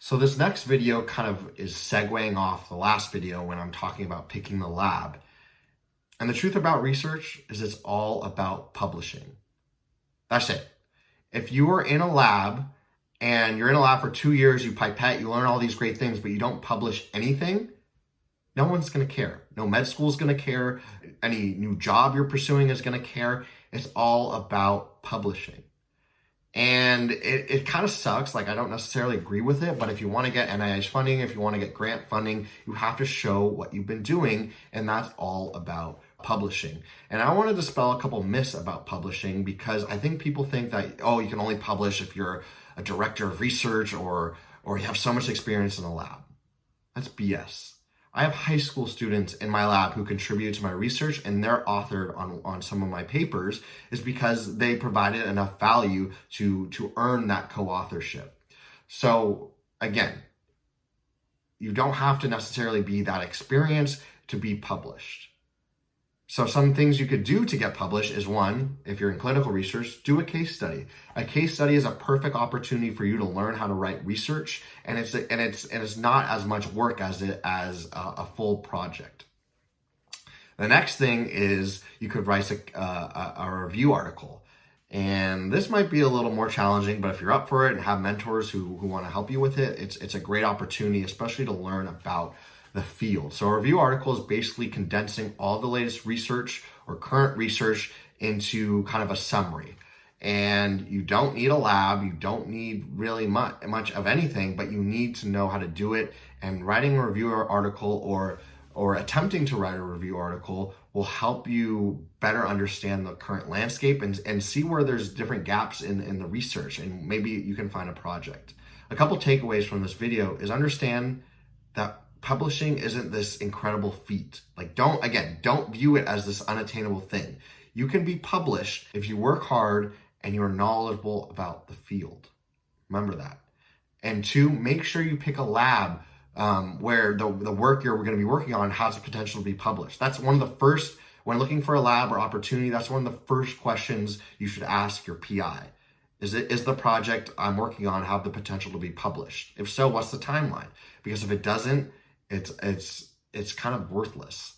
So this next video kind of is segueing off the last video when I'm talking about picking the lab. And the truth about research is it's all about publishing. That's it. If you are in a lab and you're in a lab for 2 years, you pipette, you learn all these great things, but you don't publish anything, no one's going to care. No med school is going to care. Any new job you're pursuing is going to care. It's all about publishing. And it kind of sucks. Like, I don't necessarily agree with it, but if you want to get NIH funding, if you want to get grant funding, you have to show what you've been doing, and that's all about publishing. And I want to dispel a couple myths about publishing, because I think people think that, oh, you can only publish if you're a director of research or you have so much experience in the lab. That's BS. I have high school students in my lab who contribute to my research, and they're authored on some of my papers is because they provided enough value to earn that co-authorship. So again, you don't have to necessarily be that experienced to be published. So some things you could do to get published is, one, if you're in clinical research, do a case study. A case study is a perfect opportunity for you to learn how to write research, and it's not as much work as a full project. The next thing is you could write a review article. And this might be a little more challenging, but if you're up for it and have mentors who want to help you with it, it's a great opportunity, especially to learn about the field. So a review article is basically condensing all the latest research or current research into kind of a summary. And you don't need a lab, you don't need really much of anything, but you need to know how to do it. And writing a review article or attempting to write a review article will help you better understand the current landscape and see where there's different gaps in the research, and maybe you can find a project. A couple takeaways from this video is understand that publishing isn't this incredible feat. Like, don't view it as this unattainable thing. You can be published if you work hard and you're knowledgeable about the field. Remember that. And two, make sure you pick a lab where the work you're going to be working on has the potential to be published. That's one of the first, when looking for a lab or opportunity, that's one of the first questions you should ask your PI. Is the project I'm working on have the potential to be published? If so, what's the timeline? Because if it doesn't, it's kind of worthless.